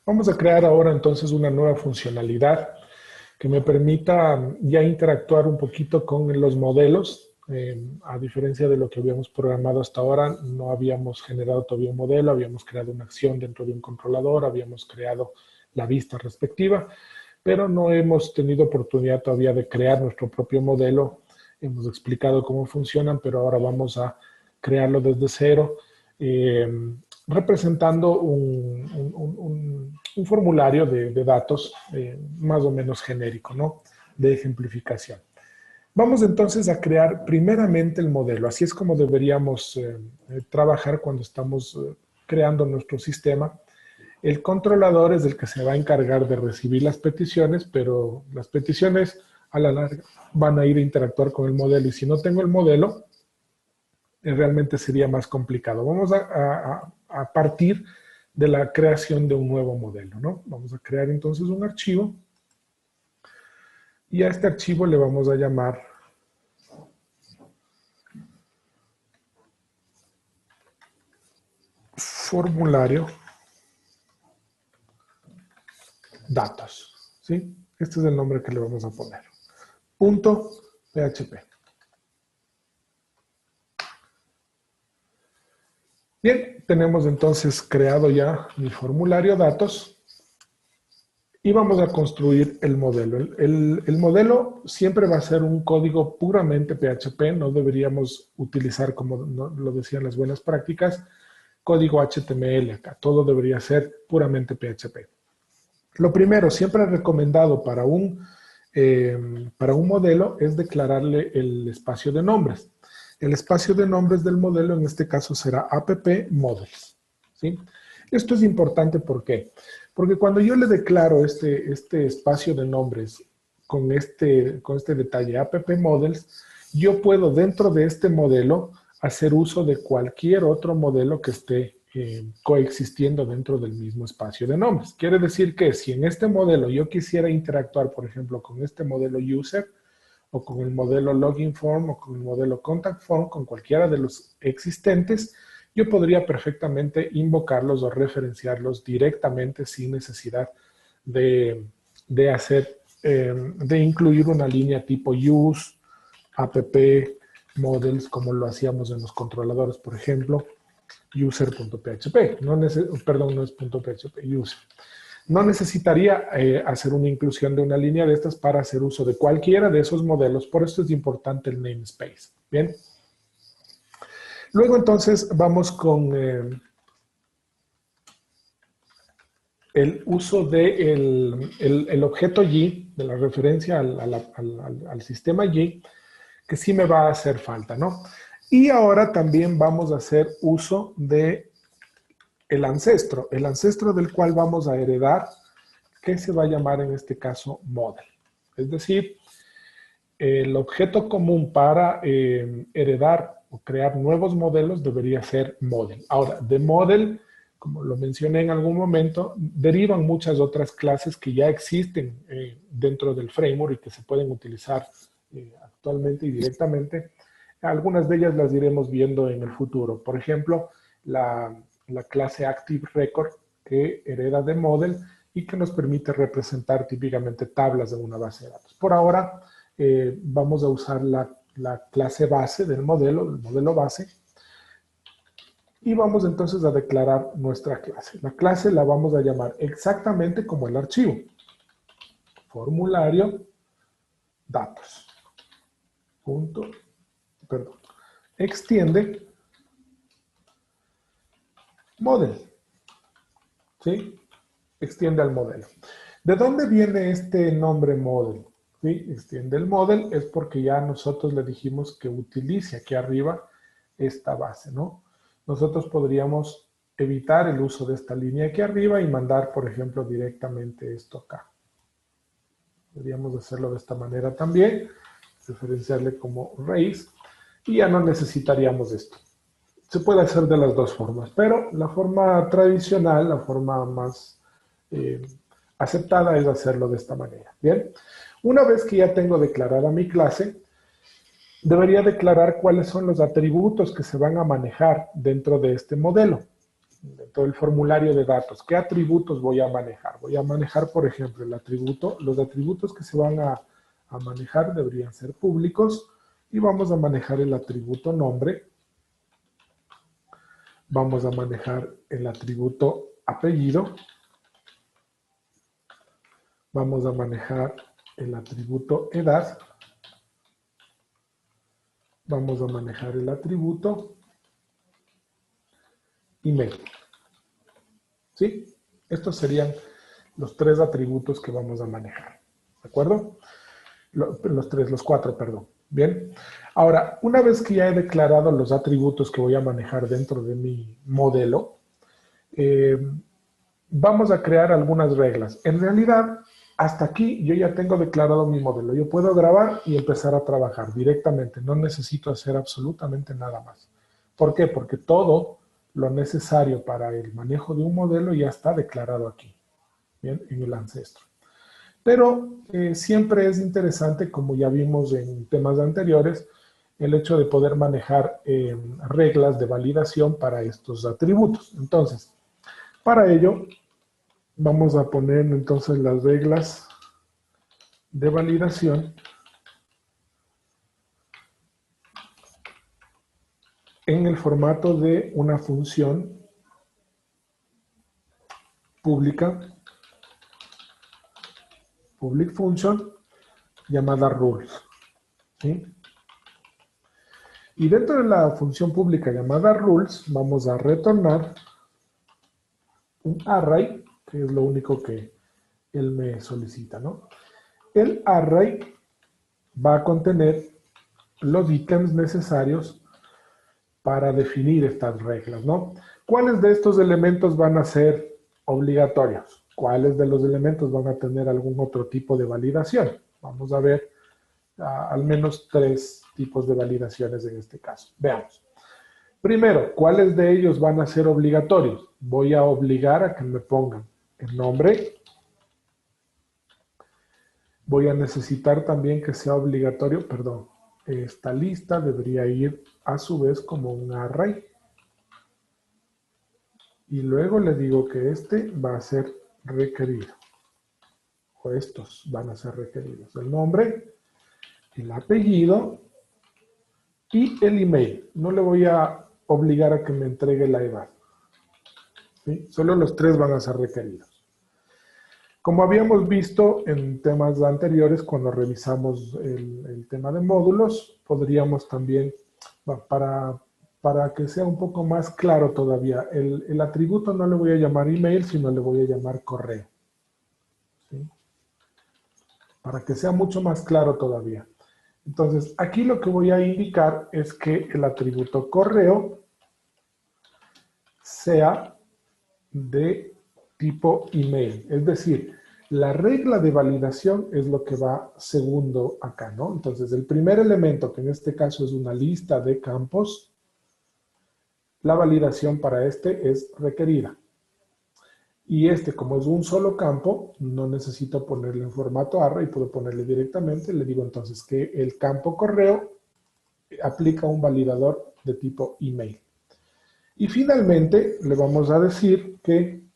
Vamos a crear ahora entonces una nueva funcionalidad que me permita ya interactuar un poquito con los modelos. A diferencia de lo que habíamos programado hasta ahora, no habíamos generado todavía un modelo, habíamos creado una acción dentro de un controlador, habíamos creado la vista respectiva, pero no hemos tenido oportunidad todavía de crear nuestro propio modelo. Hemos explicado cómo funcionan, pero ahora vamos a crearlo desde cero, representando un formulario de datos más o menos genérico, ¿no? De ejemplificación. Vamos entonces a crear primeramente el modelo. Así es como deberíamos trabajar cuando estamos creando nuestro sistema. El controlador es el que se va a encargar de recibir las peticiones, pero las peticiones a la larga van a ir a interactuar con el modelo. Y si no tengo el modelo, realmente sería más complicado. Vamos a partir de la creación de un nuevo modelo, ¿no? Vamos a crear entonces un archivo y a este archivo le vamos a llamar formulario datos, ¿sí? Este es el nombre que le vamos a poner. Punto PHP. Bien, tenemos entonces creado ya mi formulario datos y vamos a construir el modelo. El modelo siempre va a ser un código puramente PHP, no deberíamos utilizar, como lo decían las buenas prácticas, código HTML acá, todo debería ser puramente PHP. Lo primero, siempre recomendado para un modelo es declararle el espacio de nombres. El espacio de nombres del modelo en este caso será app-models, ¿sí? Esto es importante, ¿por qué? Porque cuando yo le declaro este espacio de nombres con este detalle app-models, yo puedo dentro de este modelo hacer uso de cualquier otro modelo que esté coexistiendo dentro del mismo espacio de nombres. Quiere decir que si en este modelo yo quisiera interactuar, por ejemplo, con este modelo user, o con el modelo login form, o con el modelo contact form, con cualquiera de los existentes, yo podría perfectamente invocarlos o referenciarlos directamente sin necesidad de incluir una línea tipo use, app, models, como lo hacíamos en los controladores, por ejemplo, user.php, perdón, no es .php, user. No necesitaría hacer una inclusión de una línea de estas para hacer uso de cualquiera de esos modelos, por eso es importante el namespace. Bien. Luego entonces vamos con el uso del objeto Y, de la referencia al sistema Y, que sí me va a hacer falta, ¿no? Y ahora también vamos a hacer uso de el ancestro del cual vamos a heredar, que se va a llamar en este caso model. Es decir, el objeto común para heredar o crear nuevos modelos debería ser model. Ahora, de model, como lo mencioné en algún momento, derivan muchas otras clases que ya existen dentro del framework y que se pueden utilizar actualmente y directamente. Algunas de ellas las iremos viendo en el futuro. Por ejemplo, la clase Active Record, que hereda de model y que nos permite representar típicamente tablas de una base de datos. Por ahora, vamos a usar la clase base del modelo, el modelo base, y vamos entonces a declarar nuestra clase. La clase la vamos a llamar exactamente como el archivo. Formulario datos. Extiende model. ¿Sí? Extiende al modelo. ¿De dónde viene este nombre model? ¿Sí? Extiende el model es porque ya nosotros le dijimos que utilice aquí arriba esta base, ¿no? Nosotros podríamos evitar el uso de esta línea aquí arriba y mandar, por ejemplo, directamente esto acá. Podríamos hacerlo de esta manera también, referenciarle como raíz, y ya no necesitaríamos esto. Se puede hacer de las dos formas, pero la forma tradicional, la forma más aceptada es hacerlo de esta manera. Bien, una vez que ya tengo declarada mi clase, debería declarar cuáles son los atributos que se van a manejar dentro de este modelo. dentro del formulario de datos, ¿qué atributos voy a manejar? Voy a manejar, por ejemplo, el atributo, los atributos que se van a manejar deberían ser públicos y vamos a manejar el atributo nombre, vamos a manejar el atributo apellido, vamos a manejar el atributo edad, vamos a manejar el atributo email. ¿Sí? Estos serían los 3 atributos que vamos a manejar. ¿De acuerdo? Los 4, perdón. Bien. Ahora, una vez que ya he declarado los atributos que voy a manejar dentro de mi modelo, vamos a crear algunas reglas. En realidad, hasta aquí yo ya tengo declarado mi modelo. Yo puedo grabar y empezar a trabajar directamente. No necesito hacer absolutamente nada más. ¿Por qué? Porque todo lo necesario para el manejo de un modelo ya está declarado aquí, bien, en el ancestro. Pero siempre es interesante, como ya vimos en temas anteriores, el hecho de poder manejar reglas de validación para estos atributos. Entonces, para ello, vamos a poner entonces las reglas de validación en el formato de una función pública, public function, llamada rules. ¿Sí? Y dentro de la función pública llamada rules, vamos a retornar un array, que es lo único que él me solicita, ¿no? El array va a contener los ítems necesarios para definir estas reglas, ¿no? ¿Cuáles de estos elementos van a ser obligatorios? ¿Cuáles de los elementos van a tener algún otro tipo de validación? Vamos a ver al menos 3 tipos de validaciones en este caso. Veamos. Primero, ¿cuáles de ellos van a ser obligatorios? Voy a obligar a que me pongan el nombre. Voy a necesitar también que sea obligatorio, perdón, esta lista debería ir a su vez como un array. Y luego le digo que este va a ser requerido. O estos van a ser requeridos. El nombre, el apellido y el email. No le voy a obligar a que me entregue la edad. ¿Sí? Solo los 3 van a ser requeridos. Como habíamos visto en temas anteriores, cuando revisamos el tema de módulos, podríamos también, para que sea un poco más claro todavía, el atributo no le voy a llamar email, sino le voy a llamar correo. ¿Sí? Para que sea mucho más claro todavía. Entonces, aquí lo que voy a indicar es que el atributo correo sea de tipo email. Es decir, la regla de validación es lo que va segundo acá, ¿no? Entonces, el primer elemento, que en este caso es una lista de campos, la validación para este es requerida. Y este, como es un solo campo, no necesito ponerle en formato array, puedo ponerle directamente. Le digo entonces que el campo correo aplica un validador de tipo email. Y finalmente le vamos a decir que,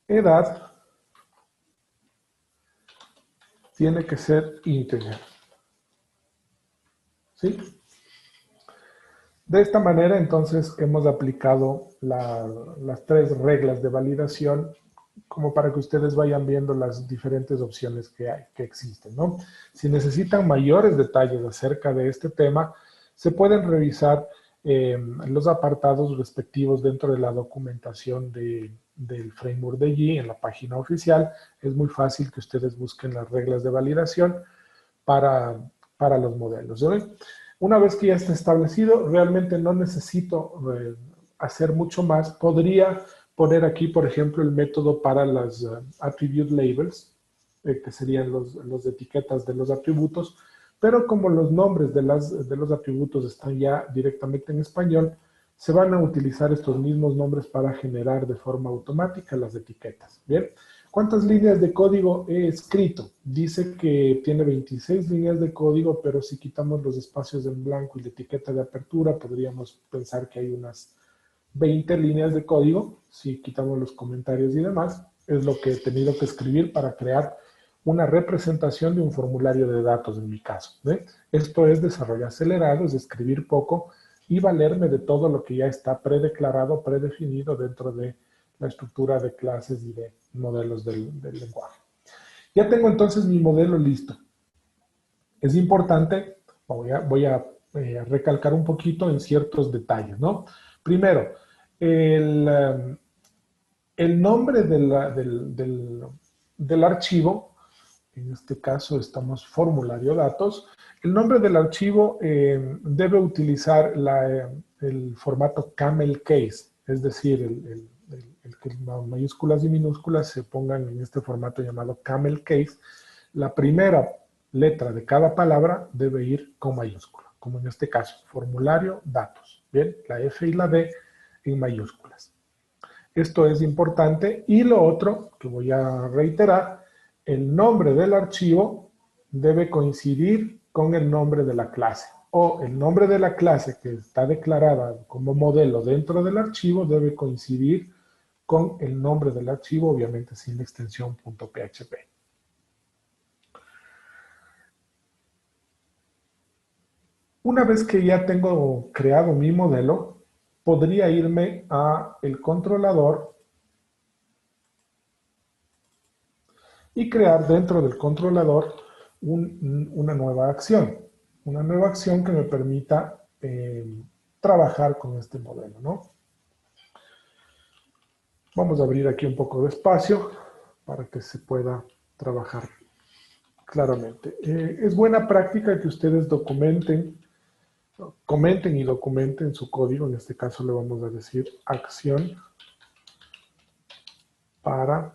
edad tiene que ser integer. ¿Sí? De esta manera, entonces, hemos aplicado las 3 reglas de validación como para que ustedes vayan viendo las diferentes opciones que existen, ¿no? Si necesitan mayores detalles acerca de este tema, se pueden revisar los apartados respectivos dentro de la documentación del framework de G en la página oficial. Es muy fácil que ustedes busquen las reglas de validación para los modelos, ¿sí? Una vez que ya está establecido, realmente no necesito hacer mucho más. Podría poner aquí, por ejemplo, el método para las attribute labels, que serían los etiquetas de los atributos, pero como los nombres de los atributos están ya directamente en español, se van a utilizar estos mismos nombres para generar de forma automática las etiquetas. Bien, ¿Cuántas líneas de código he escrito? Dice que tiene 26 líneas de código, pero si quitamos los espacios en blanco y la etiqueta de apertura, podríamos pensar que hay unas 20 líneas de código. Si quitamos los comentarios y demás, es lo que he tenido que escribir para crear una representación de un formulario de datos en mi caso. Esto es desarrollo acelerado, es escribir poco y valerme de todo lo que ya está predeclarado, predefinido dentro de la estructura de clases y de modelos del lenguaje. Ya tengo entonces mi modelo listo. Es importante, voy a recalcar un poquito en ciertos detalles, ¿no? Primero, el nombre del archivo, en este caso estamos formulario datos, el nombre del archivo debe utilizar el formato camel case, es decir, el que mayúsculas y minúsculas se pongan en este formato llamado camel case. La primera letra de cada palabra debe ir con mayúscula, como en este caso, formulario datos, ¿bien? La F y la D en mayúsculas. Esto es importante. Y lo otro que voy a reiterar, el nombre del archivo debe coincidir con el nombre de la clase. O el nombre de la clase que está declarada como modelo dentro del archivo debe coincidir con el nombre del archivo, obviamente sin la extensión .php. Una vez que ya tengo creado mi modelo, podría irme a el controlador y crear dentro del controlador una nueva acción. Una nueva acción que me permita trabajar con este modelo, ¿no? Vamos a abrir aquí un poco de espacio para que se pueda trabajar claramente. Es buena práctica que ustedes comenten y documenten su código. En este caso le vamos a decir acción para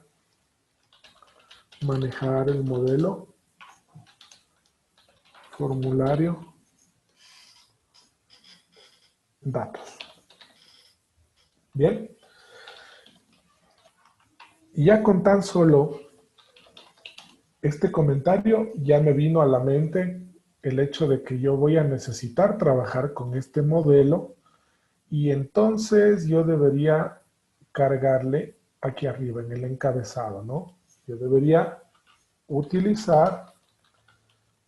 manejar el modelo formulario datos. Bien. Y ya con tan solo este comentario ya me vino a la mente el hecho de que yo voy a necesitar trabajar con este modelo y entonces yo debería cargarle aquí arriba en el encabezado, ¿no? Yo debería utilizar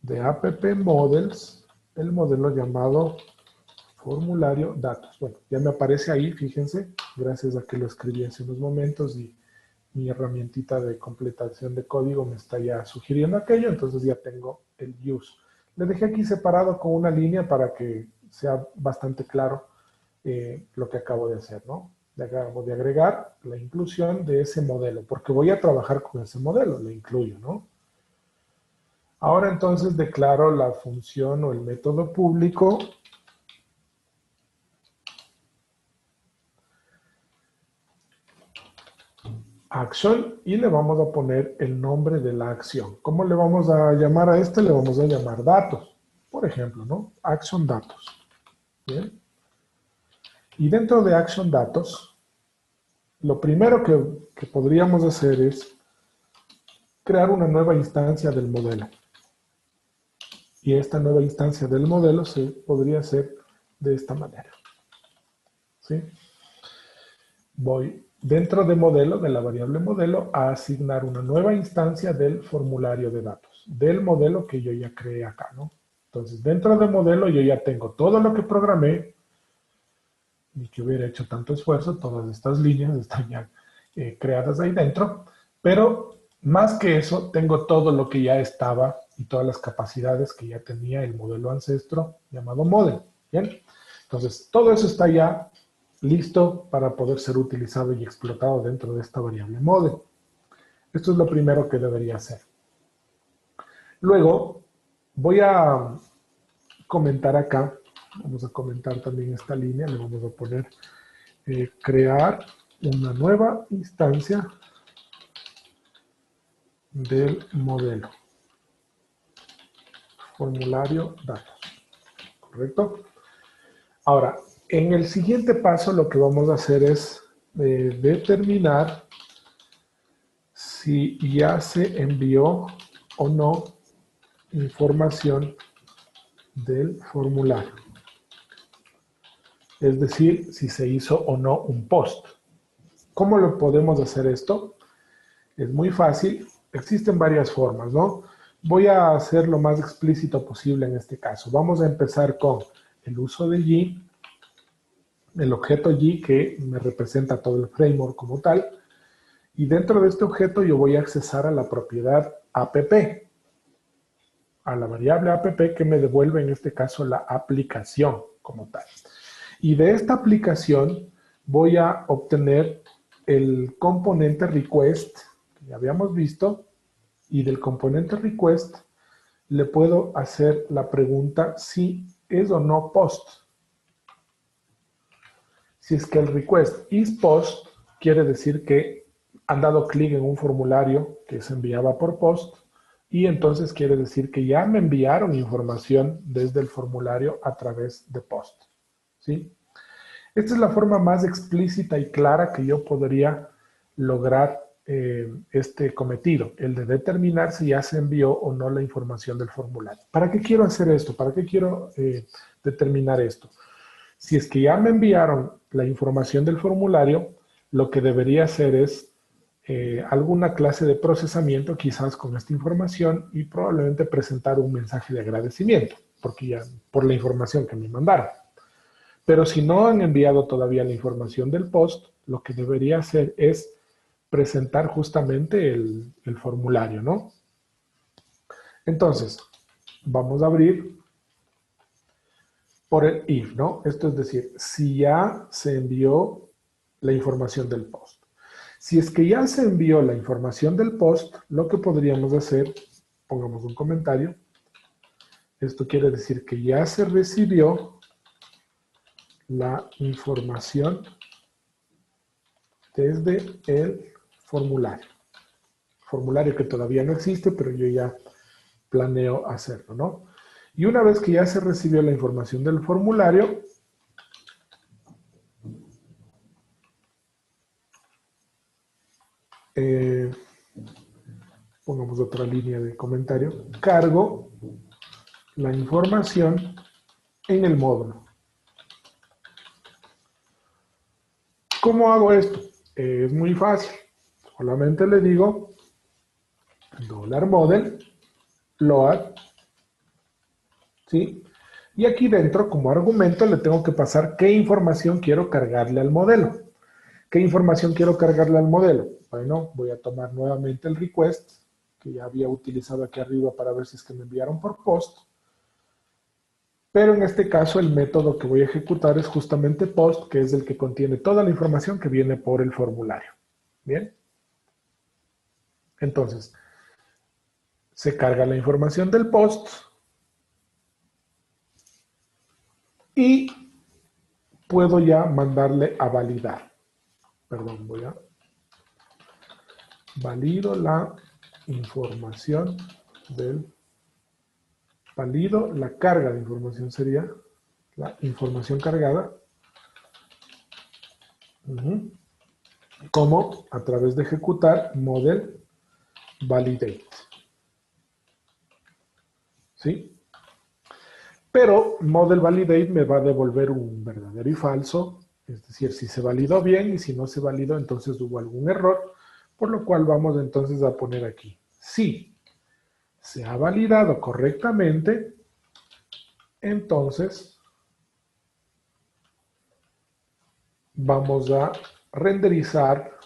de app models el modelo llamado formulario datos. Bueno, ya me aparece ahí, fíjense, gracias a que lo escribí hace unos momentos y mi herramientita de completación de código me está ya sugiriendo aquello, entonces ya tengo el use. Le dejé aquí separado con una línea para que sea bastante claro lo que acabo de hacer, ¿no? Acabo de agregar la inclusión de ese modelo, porque voy a trabajar con ese modelo, lo incluyo, ¿no? Ahora entonces declaro la función o el método público action y le vamos a poner el nombre de la acción. ¿Cómo le vamos a llamar a este? Le vamos a llamar datos, por ejemplo, ¿no? Action datos. Bien. Y dentro de action datos, lo primero que podríamos hacer es crear una nueva instancia del modelo. Y esta nueva instancia del modelo se podría hacer de esta manera. ¿Sí? Voy dentro de modelo, de la variable modelo, a asignar una nueva instancia del formulario de datos, del modelo que yo ya creé acá, ¿no? Entonces, dentro de modelo yo ya tengo todo lo que programé y que hubiera hecho tanto esfuerzo, todas estas líneas están ya creadas ahí dentro, pero más que eso, tengo todo lo que ya estaba y todas las capacidades que ya tenía el modelo ancestro llamado model, ¿bien? Entonces, todo eso está ya listo para poder ser utilizado y explotado dentro de esta variable model. Esto es lo primero que debería hacer. Luego, voy a comentar acá, vamos a comentar también esta línea, le vamos a poner crear una nueva instancia del modelo. Formulario datos. ¿Correcto? Ahora, en el siguiente paso lo que vamos a hacer es determinar si ya se envió o no información del formulario. Es decir, si se hizo o no un post. ¿Cómo lo podemos hacer esto? Es muy fácil. Existen varias formas, ¿no? Voy a hacer lo más explícito posible en este caso. Vamos a empezar con el uso de G, el objeto G que me representa todo el framework como tal. Y dentro de este objeto yo voy a accesar a la propiedad app, a la variable app que me devuelve en este caso la aplicación como tal. Y de esta aplicación voy a obtener el componente request que ya habíamos visto, y del componente request le puedo hacer la pregunta si es o no post. Si es que el request is post, quiere decir que han dado clic en un formulario que se enviaba por post, y entonces quiere decir que ya me enviaron información desde el formulario a través de post. ¿Sí? Esta es la forma más explícita y clara que yo podría lograr este cometido, el de determinar si ya se envió o no la información del formulario. ¿Para qué quiero hacer esto? ¿Para qué quiero determinar esto? Si es que ya me enviaron la información del formulario, lo que debería hacer es alguna clase de procesamiento quizás con esta información y probablemente presentar un mensaje de agradecimiento, porque ya por la información que me mandaron. Pero si no han enviado todavía la información del post, lo que debería hacer es presentar justamente el formulario, ¿no? Entonces, vamos a abrir por el if, ¿no? Esto es decir, si ya se envió la información del post. Si es que ya se envió la información del post, lo que podríamos hacer, pongamos un comentario, esto quiere decir que ya se recibió la información desde el formulario. Formulario que todavía no existe, pero yo ya planeo hacerlo, ¿no? Y una vez que ya se recibió la información del formulario, pongamos otra línea de comentario, cargo la información en el módulo. ¿Cómo hago esto? Es muy fácil. Solamente le digo $model load, ¿sí? Y aquí dentro, como argumento, le tengo que pasar qué información quiero cargarle al modelo. ¿Qué información quiero cargarle al modelo? Bueno, voy a tomar nuevamente el request, que ya había utilizado aquí arriba para ver si es que me enviaron por post. Pero en este caso el método que voy a ejecutar es justamente post, que es el que contiene toda la información que viene por el formulario. ¿Bien? Entonces, se carga la información del post y puedo ya mandarle a validar. Perdón, voy a valido la información del valido la carga de información, sería la información cargada, como a través de ejecutar model validate. ¿Sí? Pero model validate me va a devolver un verdadero y falso, es decir, si se validó bien y si no se validó, entonces hubo algún error, por lo cual vamos entonces a poner aquí, si se ha validado correctamente, entonces vamos a renderizar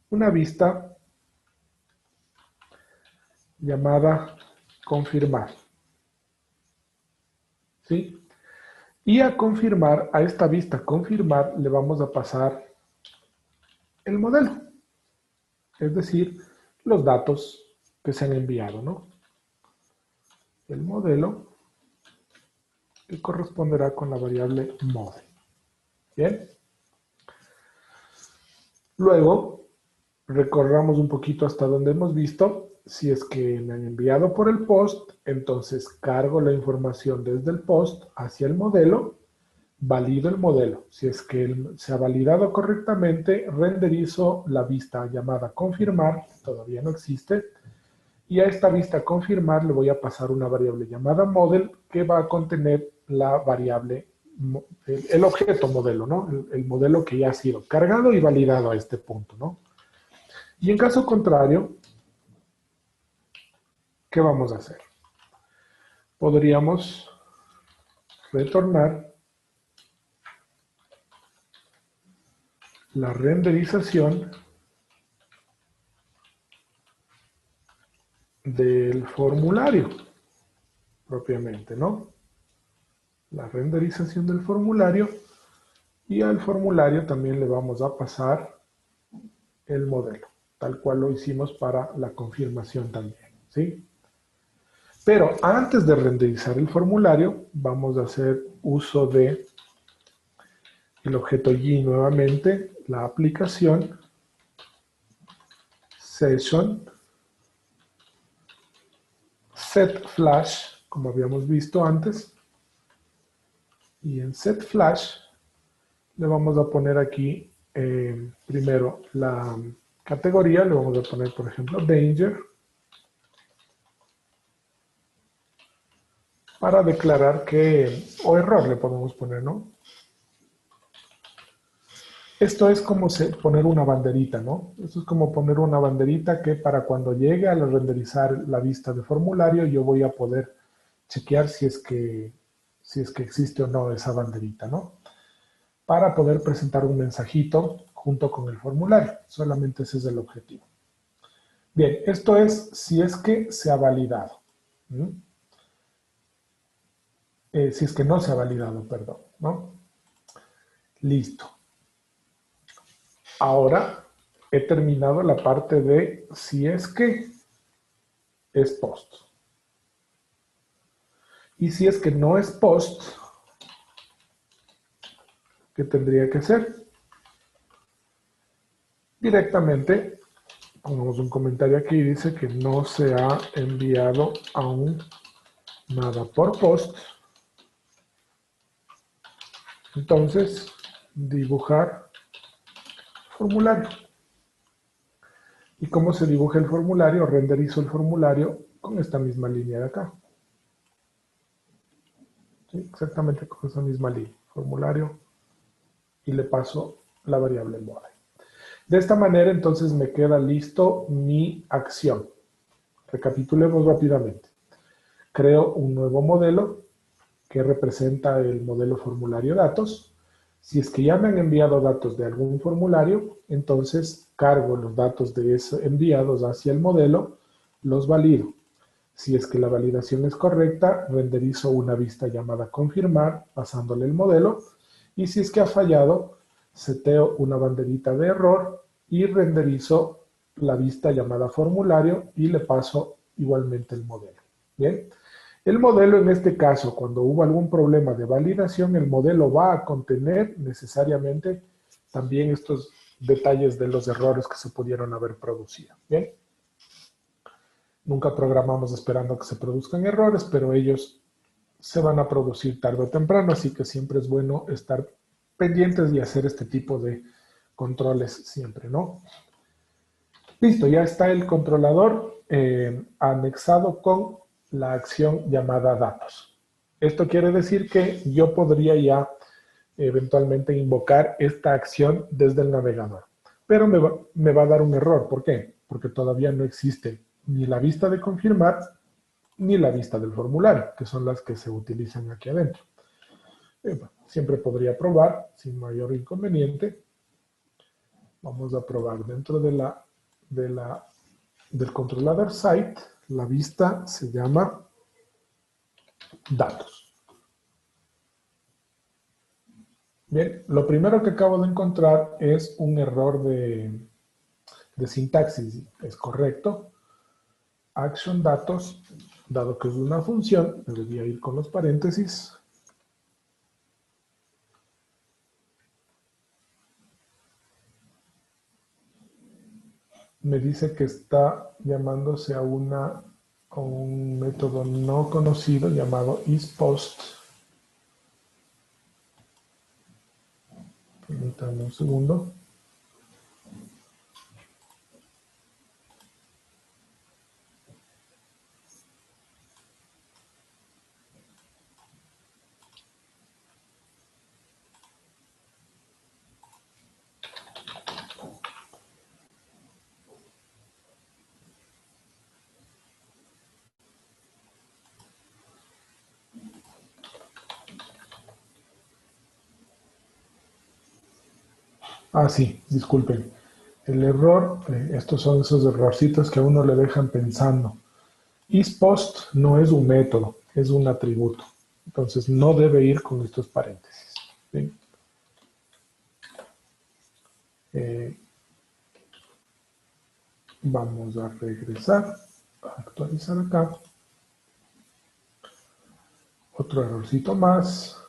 una vista llamada confirmar. ¿Sí? Y a confirmar, a esta vista confirmar, le vamos a pasar el modelo. Es decir, los datos que se han enviado, ¿no? El modelo que corresponderá con la variable model. ¿Bien? Luego, recorramos un poquito hasta donde hemos visto. Si es que me han enviado por el post, entonces cargo la información desde el post hacia el modelo valido el modelo. Si es que se ha validado correctamente, renderizo la vista llamada confirmar, todavía no existe, y a esta vista confirmar le voy a pasar una variable llamada model que va a contener la variable, el objeto modelo, ¿no? El modelo que ya ha sido cargado y validado a este punto, ¿no? Y en caso contrario, ¿qué vamos a hacer? Podríamos retornar la renderización del formulario propiamente, ¿no? La renderización del formulario, y al formulario también le vamos a pasar el modelo, tal cual lo hicimos para la confirmación también, ¿sí? Pero antes de renderizar el formulario, vamos a hacer uso de el objeto Y nuevamente, la aplicación session setFlash, como habíamos visto antes, y en setFlash le vamos a poner aquí primero la categoría, le vamos a poner por ejemplo danger, para declarar que, o error le podemos poner, ¿no? Esto es como poner una banderita, ¿no? Esto es como poner una banderita que para cuando llegue a renderizar la vista de formulario yo voy a poder chequear si es que existe o no esa banderita, ¿no? Para poder presentar un mensajito junto con el formulario. Solamente ese es el objetivo. Bien, esto es si es que se ha validado. Si es que no se ha validado, perdón, ¿no? Listo. Ahora he terminado la parte de si es que es post. Y si es que no es post, ¿qué tendría que hacer? Directamente, pongamos un comentario aquí, dice que no se ha enviado aún nada por post. Entonces, dibujar formulario. ¿Y cómo se dibuja el formulario? Renderizo el formulario con esta misma línea de acá. ¿Sí? Exactamente con esa misma línea. Formulario, y le paso la variable model. De esta manera, entonces, me queda listo mi acción. Recapitulemos rápidamente. Creo un nuevo modelo que representa el modelo formulario datos. Si es que ya me han enviado datos de algún formulario, entonces cargo los datos de esos enviados hacia el modelo, los valido. Si es que la validación es correcta, renderizo una vista llamada confirmar, pasándole el modelo. Y si es que ha fallado, seteo una banderita de error y renderizo la vista llamada formulario y le paso igualmente el modelo. Bien. El modelo en este caso, cuando hubo algún problema de validación, el modelo va a contener necesariamente también estos detalles de los errores que se pudieron haber producido. Bien. Nunca programamos esperando que se produzcan errores, pero ellos se van a producir tarde o temprano, así que siempre es bueno estar pendientes y hacer este tipo de controles siempre, ¿no? Listo, ya está el controlador anexado con la acción llamada datos. Esto quiere decir que yo podría ya eventualmente invocar esta acción desde el navegador. Pero me va a dar un error. ¿Por qué? Porque todavía no existe ni la vista de confirmar ni la vista del formulario, que son las que se utilizan aquí adentro. Siempre podría probar sin mayor inconveniente. Vamos a probar dentro del controlador site. La vista se llama datos. Bien, lo primero que acabo de encontrar es un error de sintaxis. Es correcto. Action datos, dado que es una función, debería ir con los paréntesis. Me dice que está llamándose a un método no conocido llamado isPost. Permítanme un segundo. Ah, sí, disculpen. El error, estos son esos errorcitos que a uno le dejan pensando. IsPost no es un método, es un atributo. Entonces no debe ir con estos paréntesis. ¿Sí? Eh, Vamos a regresar, a actualizar acá. Otro errorcito más.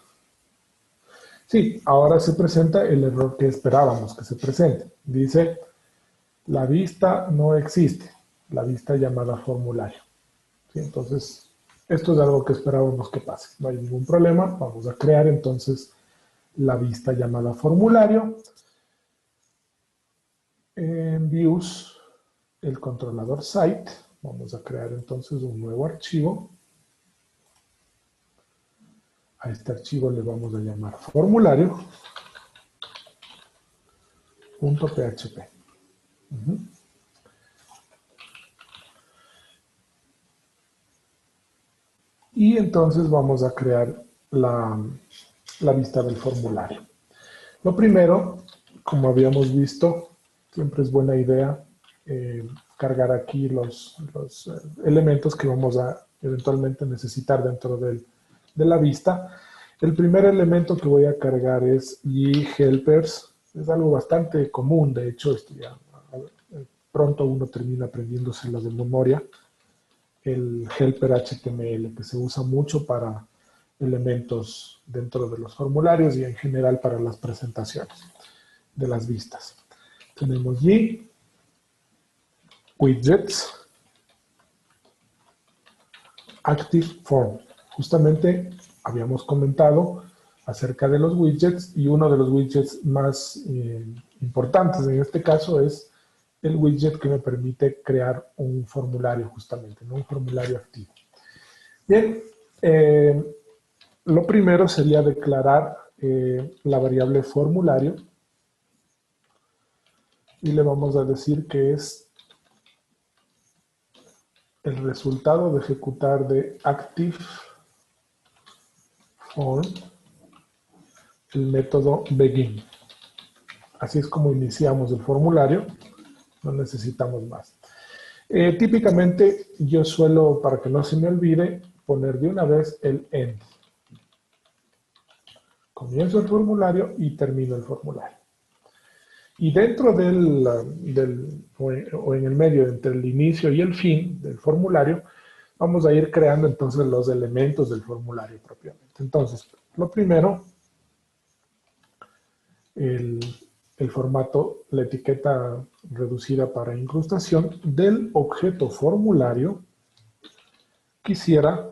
Sí, ahora se presenta el error que esperábamos que se presente. Dice, la vista no existe, la vista llamada formulario. ¿Sí? Entonces, esto es algo que esperábamos que pase. No hay ningún problema. Vamos a crear entonces la vista llamada formulario. En Views, el controlador Site. Vamos a crear entonces un nuevo archivo. A este archivo le vamos a llamar formulario.php. Y entonces vamos a crear la vista del formulario. Lo primero, como habíamos visto, siempre es buena idea cargar aquí los elementos que vamos a eventualmente necesitar dentro de la vista. El primer elemento que voy a cargar es helpers. Es algo bastante común, de hecho, pronto uno termina aprendiéndoselo de memoria. El helper HTML, que se usa mucho para elementos dentro de los formularios y en general para las presentaciones de las vistas. Tenemos G, widgets, active form. Justamente habíamos comentado acerca de los widgets y uno de los widgets más importantes en este caso es el widget que me permite crear un formulario justamente, ¿no? Un formulario activo. Bien, lo primero sería declarar la variable formulario y le vamos a decir que es el resultado de ejecutar de active form el método begin. Así es como iniciamos el formulario, no necesitamos más. Típicamente yo suelo, para que no se me olvide, poner de una vez el end. Comienzo el formulario y termino el formulario. Y dentro o en el medio, entre el inicio y el fin del formulario, vamos a ir creando entonces los elementos del formulario propiamente. Entonces, lo primero, el, el formato, la etiqueta reducida para incrustación del objeto formulario, quisiera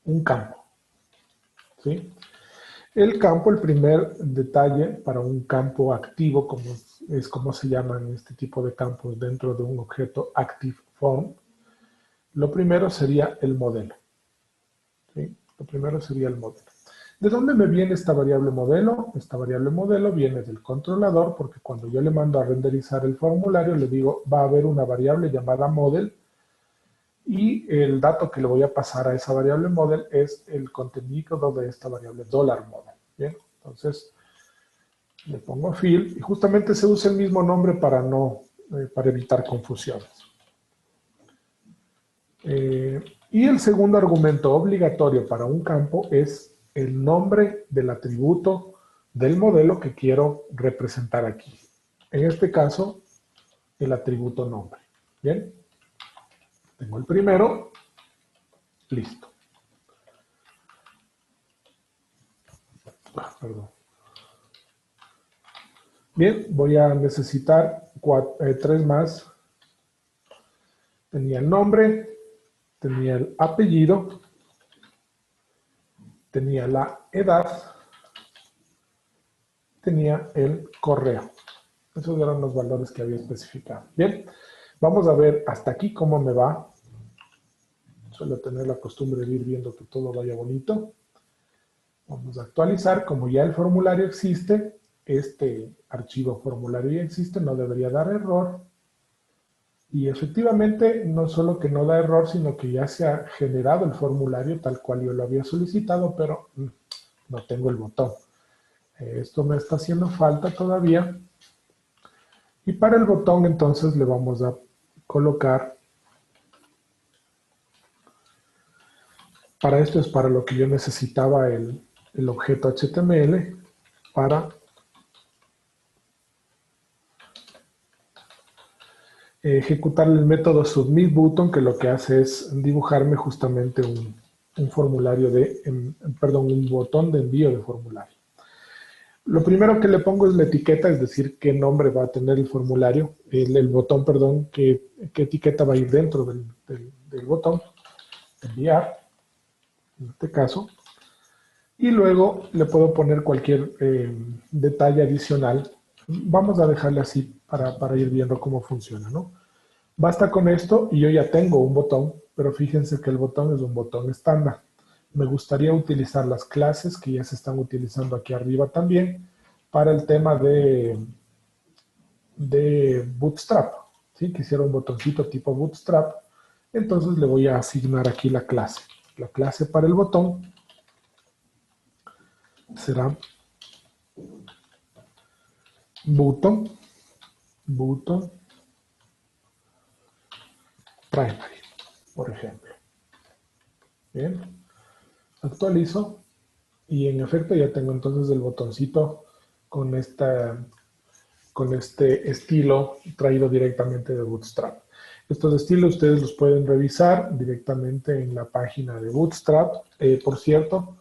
un campo. ¿Sí? El campo, el primer detalle para un campo activo, como se llaman este tipo de campos dentro de un objeto active form, lo primero sería el modelo. ¿Sí? Lo primero sería el modelo. ¿De dónde me viene esta variable modelo? Esta variable modelo viene del controlador, porque cuando yo le mando a renderizar el formulario, le digo, va a haber una variable llamada model, y el dato que le voy a pasar a esa variable model es el contenido de esta variable $model. Bien, entonces le pongo fill y justamente se usa el mismo nombre para evitar confusiones. Y el segundo argumento obligatorio para un campo es el nombre del atributo del modelo que quiero representar aquí. En este caso, el atributo nombre. Bien, tengo el primero, listo. Perdón. Bien, voy a necesitar 3 más. Tenía el nombre, tenía el apellido, tenía la edad tenía el correo. Esos eran los valores que había especificado. Bien, vamos a ver hasta aquí cómo me va. Suelo tener la costumbre de ir viendo que todo vaya bonito. Vamos a actualizar. Como ya el formulario existe, este archivo formulario ya existe, no debería dar error. Y efectivamente, no solo que no da error, sino que ya se ha generado el formulario tal cual yo lo había solicitado, pero no tengo el botón. Esto me está haciendo falta todavía. Y para el botón, entonces, le vamos a colocar. Para esto es para lo que yo necesitaba el objeto HTML para ejecutar el método submitButton, que lo que hace es dibujarme justamente un formulario perdón, un botón de envío de formulario. Lo primero que le pongo es la etiqueta, es decir, qué nombre va a tener el formulario, el botón, perdón, qué etiqueta va a ir dentro del botón, enviar, en este caso. Y luego le puedo poner cualquier detalle adicional. Vamos a dejarle así para ir viendo cómo funciona, ¿no? Basta con esto y yo ya tengo un botón, pero fíjense que el botón es un botón estándar. Me gustaría utilizar las clases que ya se están utilizando aquí arriba también para el tema de Bootstrap. ¿Sí? Quisiera un botoncito tipo Bootstrap. Entonces le voy a asignar aquí la clase. La clase para el botón será button primary, por ejemplo. Bien, actualizo y en efecto ya tengo entonces el botoncito con este estilo traído directamente de Bootstrap. Estos estilos ustedes los pueden revisar directamente en la página de Bootstrap. Por cierto,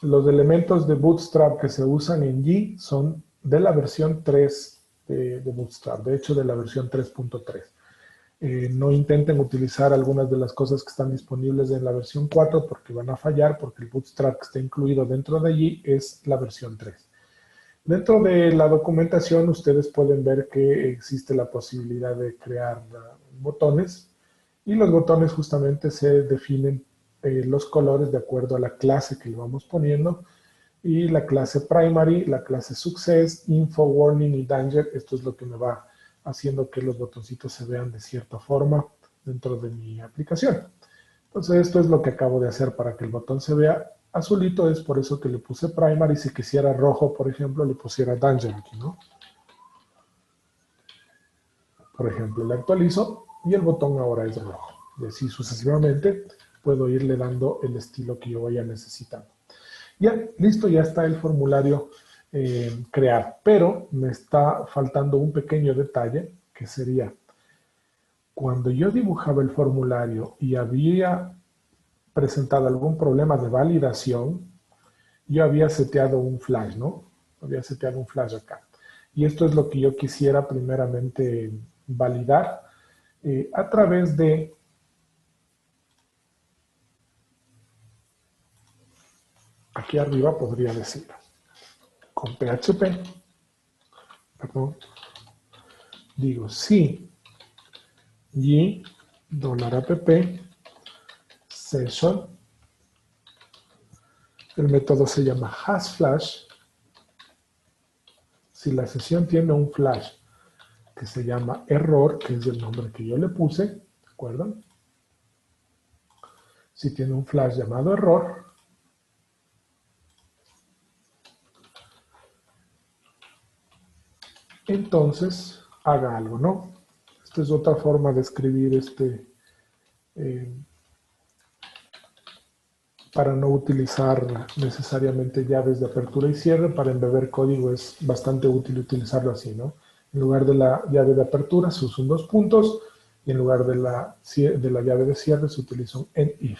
los elementos de Bootstrap que se usan en G son de la versión 3 de Bootstrap, de hecho de la versión 3.3. No intenten utilizar algunas de las cosas que están disponibles en la versión 4 porque van a fallar, porque el Bootstrap que está incluido dentro de allí es la versión 3. Dentro de la documentación ustedes pueden ver que existe la posibilidad de crear botones y los botones justamente se definen los colores de acuerdo a la clase que le vamos poniendo y la clase primary, la clase success, info, warning y danger. Esto es lo que me va haciendo que los botoncitos se vean de cierta forma dentro de mi aplicación. Entonces esto es lo que acabo de hacer para que el botón se vea azulito, es por eso que le puse primary. Si quisiera rojo, por ejemplo, le pusiera danger aquí, ¿no? Por ejemplo, le actualizo y el botón ahora es rojo. Y así sucesivamente puedo irle dando el estilo que yo vaya necesitando. Ya, listo, ya está el formulario creado. Pero me está faltando un pequeño detalle que sería cuando yo dibujaba el formulario y había presentado algún problema de validación, yo había seteado un flash, ¿no? Había seteado un flash acá. Y esto es lo que yo quisiera primeramente validar a través de aquí arriba podría decir con PHP, perdón, digo sí y $app session, el método se llama hasFlash. Si la sesión tiene un flash que se llama error, que es el nombre que yo le puse, ¿de acuerdo? Si tiene un flash llamado error, entonces haga algo, ¿no? Esta es otra forma de escribir eh, para no utilizar necesariamente llaves de apertura y cierre. Para embeber código es bastante útil utilizarlo así, ¿no? En lugar de la llave de apertura se usan dos puntos y en lugar de la llave de cierre se utiliza un end if.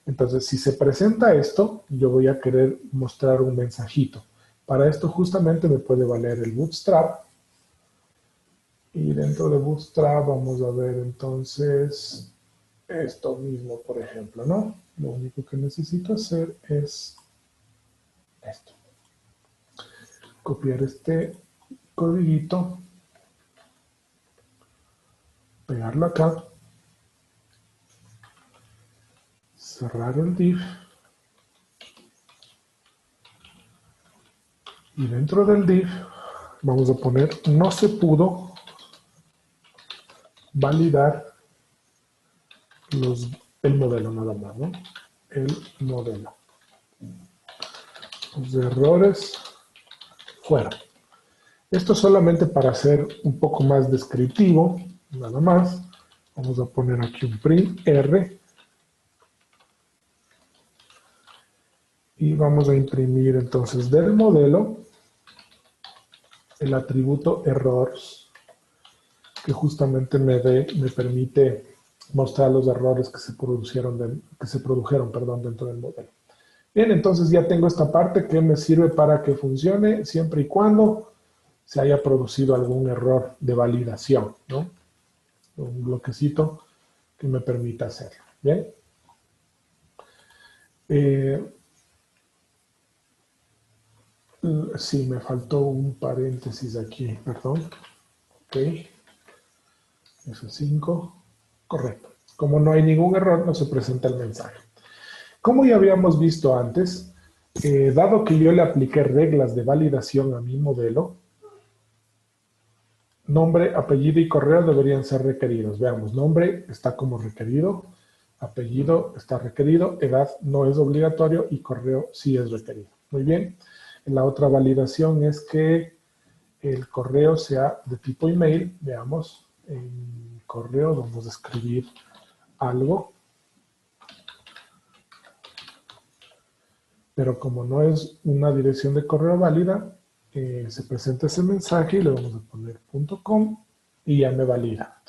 Entonces, si se presenta esto, yo voy a querer mostrar un mensajito. Para esto justamente me puede valer el Bootstrap. Y dentro de Bootstrap vamos a ver entonces esto mismo, por ejemplo, ¿no? Lo único que necesito hacer es esto. copiar este codiguito, pegarlo acá, cerrar el div, y dentro del div vamos a poner no se pudo validar el modelo nada más, ¿no? El modelo. Los errores fuera. Esto solamente para ser un poco más descriptivo, nada más. Vamos a poner aquí un print R. Y vamos a imprimir entonces del modelo el atributo errors, que justamente me permite mostrar los errores que se produjeron dentro del modelo. Bien, entonces ya tengo esta parte que me sirve para que funcione siempre y cuando se haya producido algún error de validación, ¿no? Un bloquecito que me permita hacerlo. Bien. Sí, me faltó un paréntesis aquí, perdón. Ok. F5. Correcto. Como no hay ningún error, no se presenta el mensaje. Como ya habíamos visto antes, dado que yo le apliqué reglas de validación a mi modelo, nombre, apellido y correo deberían ser requeridos. Veamos, nombre está como requerido, apellido está requerido, edad no es obligatorio y correo sí es requerido. Muy bien. La otra validación es que el correo sea de tipo email. Veamos, en correo vamos a escribir algo. Pero como no es una dirección de correo válida, se presenta ese mensaje y le vamos a poner .com y ya me valida.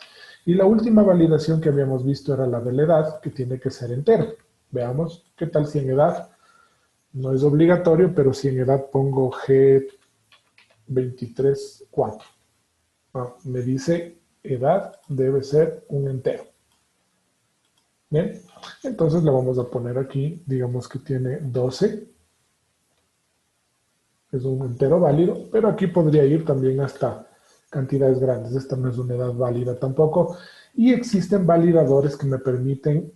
Y la última validación que habíamos visto era la de la edad, que tiene que ser entero. Veamos qué tal si en edad no es obligatorio, pero si en edad pongo G234. Me dice edad debe ser un entero. Bien, entonces le vamos a poner aquí, digamos que tiene 12. Es un entero válido, pero aquí podría ir también hasta cantidades grandes. Esta no es una edad válida tampoco. Y existen validadores que me permiten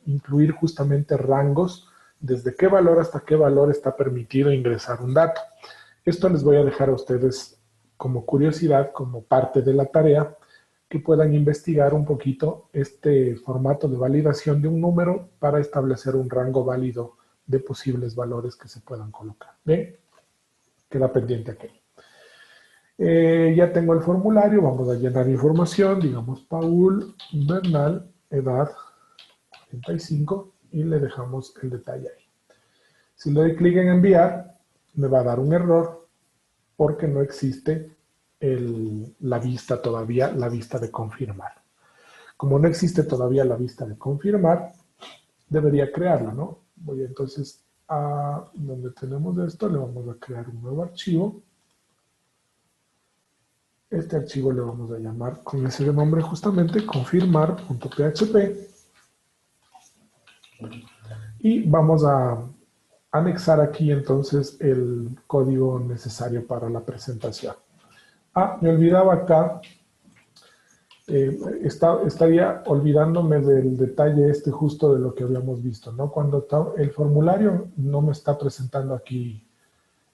incluir justamente rangos desde qué valor hasta qué valor está permitido ingresar un dato. Esto les voy a dejar a ustedes como curiosidad, como parte de la tarea, que puedan investigar un poquito este formato de validación de un número para establecer un rango válido de posibles valores que se puedan colocar. ¿Bien? Queda pendiente aquí. Ya tengo el formulario, vamos a llenar información, digamos Paul Bernal, edad 45, y le dejamos el detalle ahí. Si le doy clic en enviar, me va a dar un error porque no existe la vista todavía, la vista de confirmar. Como no existe todavía la vista de confirmar, debería crearla, ¿no? Voy entonces a donde tenemos esto, le vamos a crear un nuevo archivo. Este archivo le vamos a llamar con ese nombre justamente, confirmar.php. Y vamos a anexar aquí entonces el código necesario para la presentación. Me olvidaba acá, estaría olvidándome del detalle justo de lo que habíamos visto, ¿no? Cuando el formulario no me está presentando aquí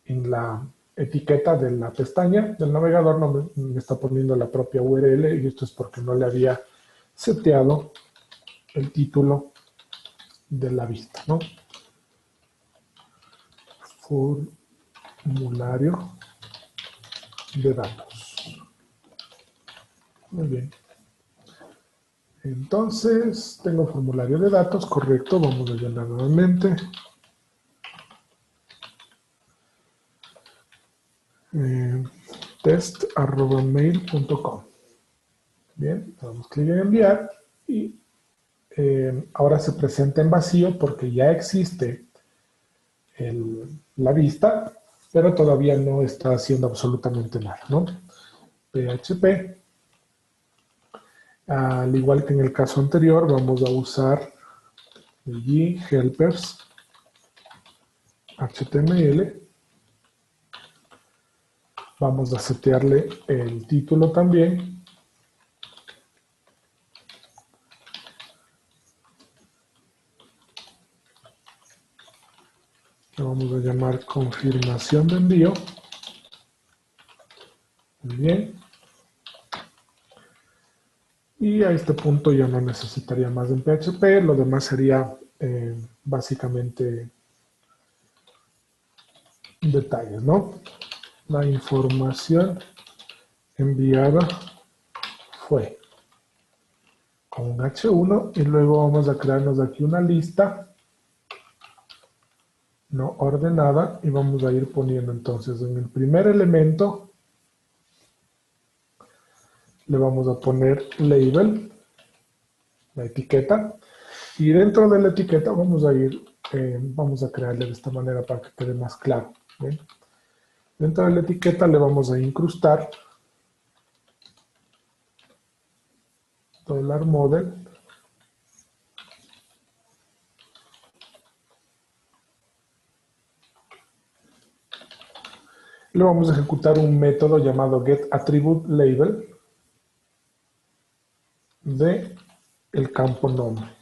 en la etiqueta de la pestaña del navegador, no me está poniendo la propia URL, y esto es porque no le había seteado el título de la vista, ¿no? Formulario de datos. Muy bien. Entonces, tengo formulario de datos, correcto, vamos a llenar nuevamente. Test@mail.com. Bien, damos clic en enviar y ahora se presenta en vacío porque ya existe la vista, pero todavía no está haciendo absolutamente nada, ¿no? PHP. Al igual que en el caso anterior, vamos a usar helpers HTML Vamos a setearle el título también. Le vamos a llamar confirmación de envío. Muy bien. Y a este punto ya no necesitaría más en PHP. Lo demás sería básicamente detalles, ¿no? La información enviada fue con un H1 y luego vamos a crearnos aquí una lista no ordenada y vamos a ir poniendo entonces en el primer elemento le vamos a poner label, la etiqueta, y dentro de la etiqueta vamos a crearle de esta manera para que quede más claro. ¿Bien? Dentro de la etiqueta le vamos a incrustar $model le vamos a ejecutar un método llamado getAttributeLabel de el campo nombre.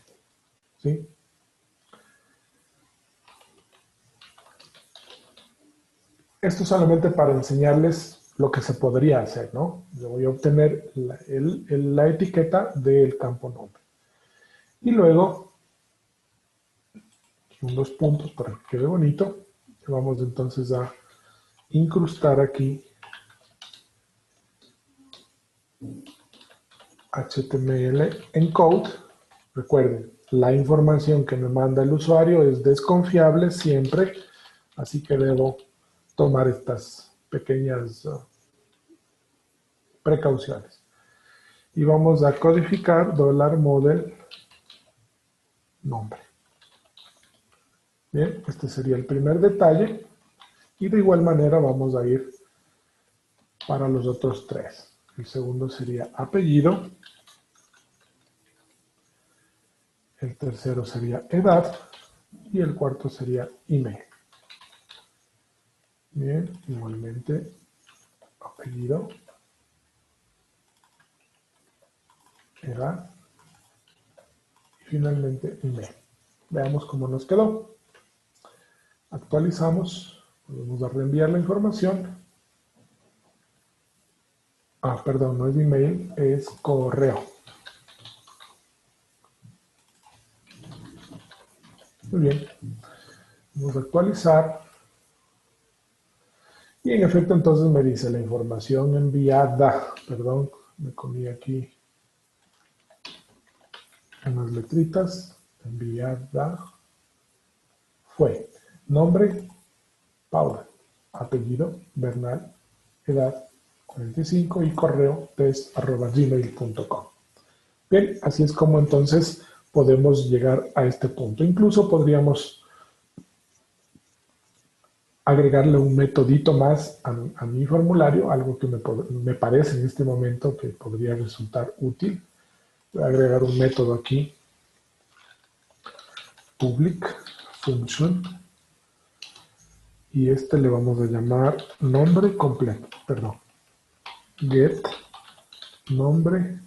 ¿Sí? Esto solamente para enseñarles lo que se podría hacer, ¿no? Yo voy a obtener la etiqueta del campo nombre. Y luego, unos puntos para que quede bonito, vamos entonces a incrustar aquí HTML encode. Recuerden, la información que me manda el usuario es desconfiable siempre, así que debo tomar estas pequeñas precauciones. Y vamos a codificar $model nombre. Bien, este sería el primer detalle. Y de igual manera vamos a ir para los otros tres. El segundo sería apellido. El tercero sería edad. Y el cuarto sería email. Bien, igualmente apellido, edad y finalmente email. Veamos cómo nos quedó. Actualizamos, vamos a reenviar la información. Perdón, no es email, es correo. Muy bien, vamos a actualizar. Y en efecto entonces me dice la información enviada, perdón, me comí aquí unas letritas, enviada fue nombre, Paula, apellido, Bernal, edad, 45 y correo test@gmail.com. Bien, así es como entonces podemos llegar a este punto. Incluso podríamos agregarle un metodito más a mi formulario, algo que me parece en este momento que podría resultar útil. Voy a agregar un método aquí, public function, y este le vamos a llamar nombre completo, perdón, get nombre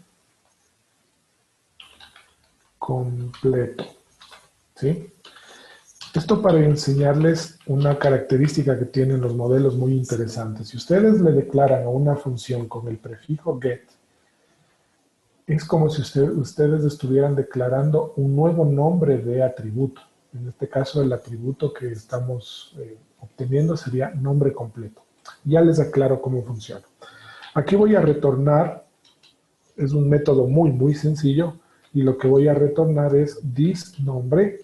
completo, ¿sí? Esto para enseñarles una característica que tienen los modelos muy interesantes. Si ustedes le declaran a una función con el prefijo get, es como si ustedes estuvieran declarando un nuevo nombre de atributo. En este caso, el atributo que estamos obteniendo sería nombre completo. Ya les aclaro cómo funciona. Aquí voy a retornar, es un método muy sencillo, y lo que voy a retornar es this nombre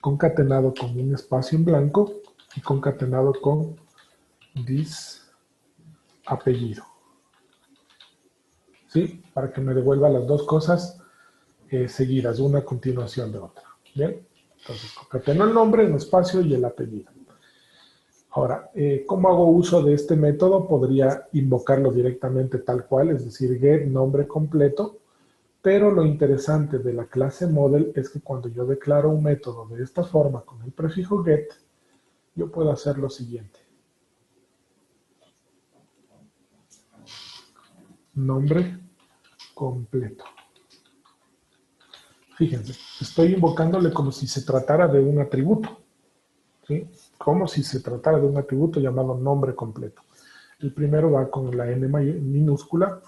concatenado con un espacio en blanco y concatenado con this apellido. ¿Sí? Para que me devuelva las dos cosas seguidas, una a continuación de otra. ¿Bien? Entonces, concateno el nombre, el espacio y el apellido. Ahora, ¿cómo hago uso de este método? Podría invocarlo directamente tal cual, es decir, get nombre completo, pero lo interesante de la clase model es que cuando yo declaro un método de esta forma con el prefijo get, yo puedo hacer lo siguiente. nombre completo. Fíjense, estoy invocándole como si se tratara de un atributo, ¿sí? Como si se tratara de un atributo llamado nombre completo. El primero va con la N minúscula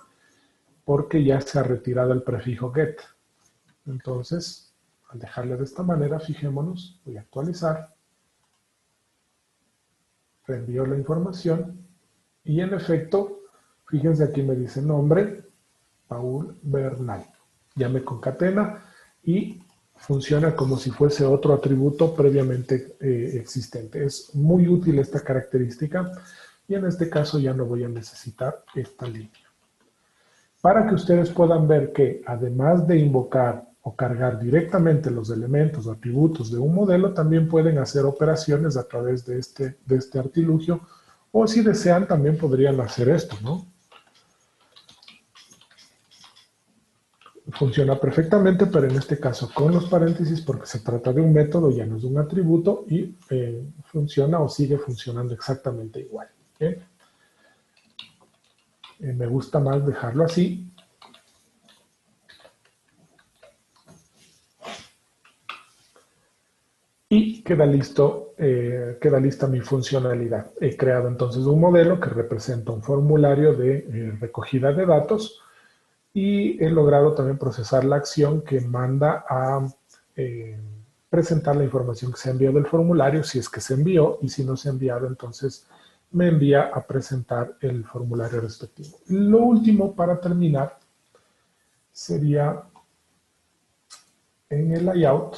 porque ya se ha retirado el prefijo get. Entonces, al dejarle de esta manera, fijémonos, voy a actualizar, reenvío la información y en efecto, fíjense aquí me dice nombre, Paul Bernal. Ya me concatena y funciona como si fuese otro atributo previamente existente. Es muy útil esta característica y en este caso ya no voy a necesitar esta línea. Para que ustedes puedan ver que además de invocar o cargar directamente los elementos o atributos de un modelo, también pueden hacer operaciones a través de este artilugio, o si desean también podrían hacer esto, ¿no? Funciona perfectamente, pero en este caso con los paréntesis, porque se trata de un método, ya no es un atributo, y funciona o sigue funcionando exactamente igual. ¿Okay? Me gusta más dejarlo así. Y queda lista mi funcionalidad. He creado entonces un modelo que representa un formulario de recogida de datos y he logrado también procesar la acción que manda a presentar la información que se ha enviado del formulario, si es que se envió, y si no se ha enviado, entonces me envía a presentar el formulario respectivo. Lo último para terminar sería en el layout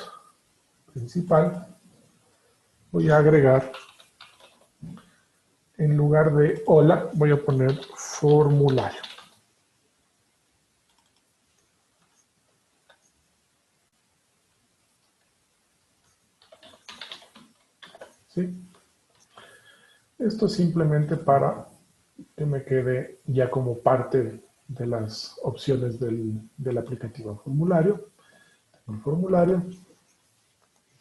principal, voy a agregar, en lugar de hola, voy a poner formulario. ¿Sí? Esto simplemente para que me quede ya como parte de las opciones del aplicativo formulario. Tengo el formulario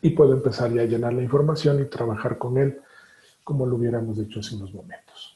y puedo empezar ya a llenar la información y trabajar con él como lo hubiéramos hecho hace unos momentos.